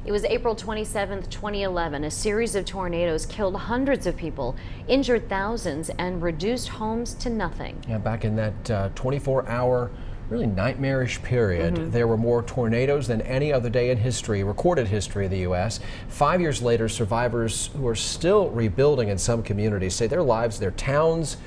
It was April 27th, 2011. A series of tornadoes killed hundreds of people, injured thousands, and reduced homes to nothing. Yeah, back in that 24-hour, really nightmarish period, there were more tornadoes than any other day in history, recorded history of the U.S. 5 years later, survivors who are still rebuilding in some communities say their lives, their towns,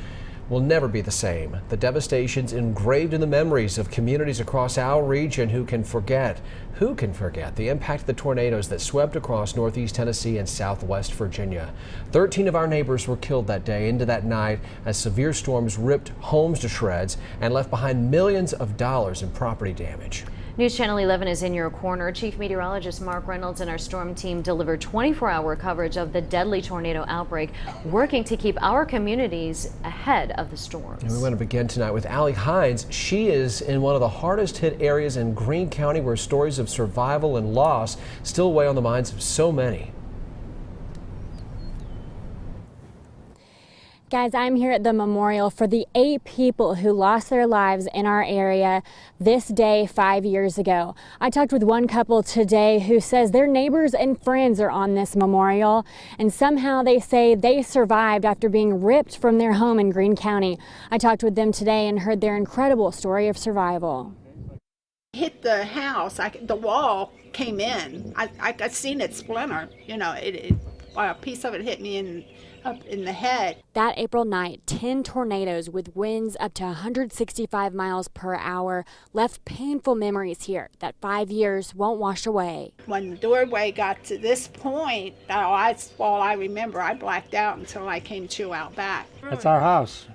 will never be the same. The devastation's engraved in the memories of communities across our region. Who can forget the impact of the tornadoes that swept across northeast Tennessee and southwest Virginia? 13 of our neighbors were killed that day into that night as severe storms ripped homes to shreds and left behind millions of dollars in property damage. News Channel 11 is in your corner. Chief Meteorologist Mark Reynolds and our storm team delivered 24-hour coverage of the deadly tornado outbreak, working to keep our communities ahead of the storms. And we want to begin tonight with Allie Hines. She is in one of the hardest hit areas in Greene County, where stories of survival and loss still weigh on the minds of so many. Guys, I'm here at the memorial for the 8 people who lost their lives in our area this day 5 years ago. I talked with one couple today who says their neighbors and friends are on this memorial, and somehow they say they survived after being ripped from their home in Greene County. I talked with them today and heard their incredible story of survival. Hit the house, the wall came in. I seen it splinter, you know, a piece of it hit me up in the head. That April night, 10 tornadoes with winds up to 165 miles per hour left painful memories here that 5 years won't wash away. When the doorway got to this point, that's all I remember. I blacked out until I came to out back. That's our house.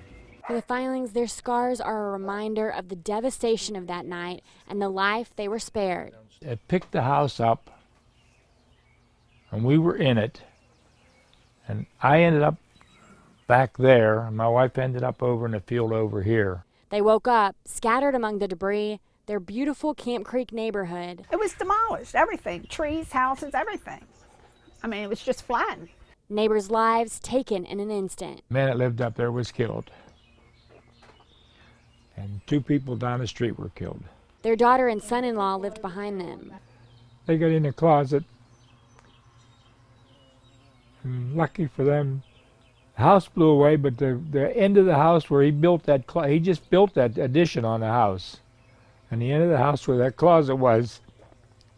For the Filings, their scars are a reminder of the devastation of that night and the life they were spared. It picked the house up, and we were in it. And I ended up back there, and my wife ended up over in the field over here. They woke up, scattered among the debris, their beautiful Camp Creek neighborhood. It was demolished, everything, trees, houses, everything. I mean, it was just flattened. Neighbors' lives taken in an instant. The man that lived up there was killed, and 2 people down the street were killed. Their daughter and son-in-law lived behind them. They got in the closet. And lucky for them, the house blew away, but the end of the house where he built that, he just built that addition on the house. And the end of the house where that closet was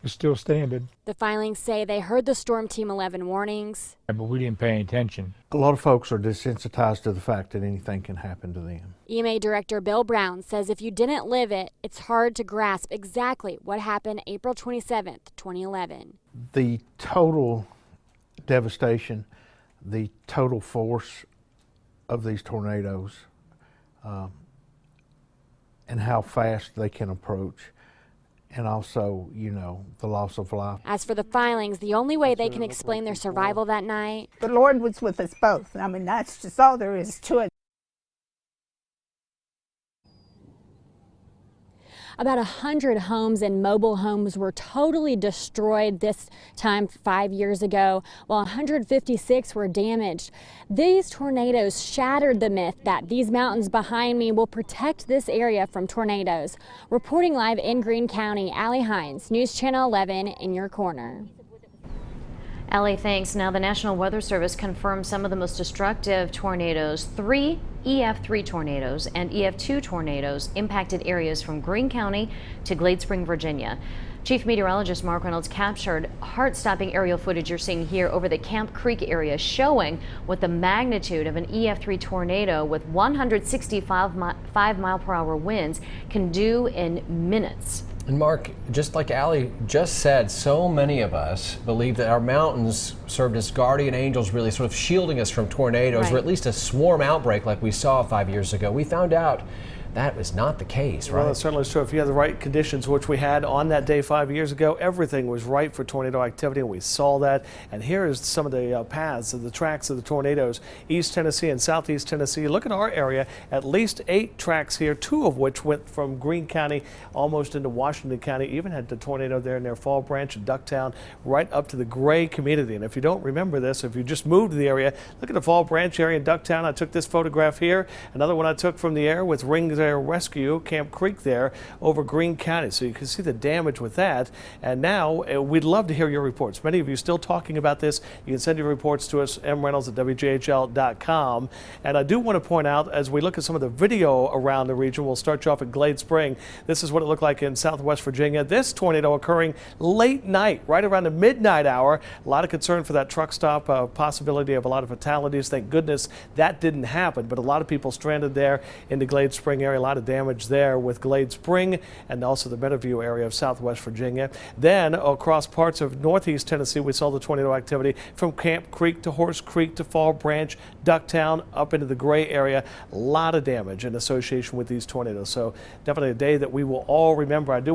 still standing. The Filings say they heard the Storm Team 11 warnings. But we didn't pay any attention. A lot of folks are desensitized to the fact that anything can happen to them. EMA Director Bill Brown says if you didn't live it, it's hard to grasp exactly what happened April 27th, 2011. The total devastation, the total force of these tornadoes, and how fast they can approach, and also, you know, the loss of life. As for the Filings, the only way they can explain their survival that night, The Lord was with us both. I mean, that's just all there is to it. about 100 homes and mobile homes were totally destroyed this time 5 years ago, while 156 were damaged. These tornadoes shattered the myth that these mountains behind me will protect this area from tornadoes. Reporting live in Greene County, Allie Hines, News Channel 11 in your corner. Allie, thanks. Now, the National Weather Service confirmed some of the most destructive tornadoes. 3 EF3 tornadoes and EF2 tornadoes impacted areas from Greene County to Glade Spring, Virginia. Chief Meteorologist Mark Reynolds captured heart-stopping aerial footage you're seeing here over the Camp Creek area, showing what the magnitude of an EF3 tornado with 165 mile-per-hour winds can do in minutes. And Mark, just like Allie just said, so many of us believe that our mountains served as guardian angels, really sort of shielding us from tornadoes, or at least a swarm outbreak like we saw 5 years ago. We found out that was not the case, right? Well, that's certainly true. If you had the right conditions, which we had on that day 5 years ago, everything was right for tornado activity, and we saw that. And here is some of the paths of the tracks of the tornadoes, East Tennessee and Southeast Tennessee. Look at our area, at least 8 tracks here, 2 of which went from Greene County almost into Washington County. Even had the tornado there near Fall Branch and Ducktown, right up to the Gray community. And if you don't remember this, if you just moved to the area, look at the Fall Branch area in Ducktown. I took this photograph here, another one I took from the air with rings Air Rescue, Camp Creek there over Greene County. So you can see the damage with that. And now we'd love to hear your reports. Many of you still talking about this. You can send your reports to us, mreynolds@wjhl.com. And I do want to point out, as we look at some of the video around the region, we'll start you off at Glade Spring. This is what it looked like in southwest Virginia. This tornado occurring late night, right around the midnight hour. A lot of concern for that truck stop, possibility of a lot of fatalities. Thank goodness that didn't happen, but a lot of people stranded there in the Glade Spring area. A lot of damage there with Glade Spring and also the Meadowview area of southwest Virginia. Then across parts of northeast Tennessee, we saw the tornado activity from Camp Creek to Horse Creek to Fall Branch, Ducktown, up into the Gray area. A lot of damage in association with these tornadoes. So definitely a day that we will all remember. I do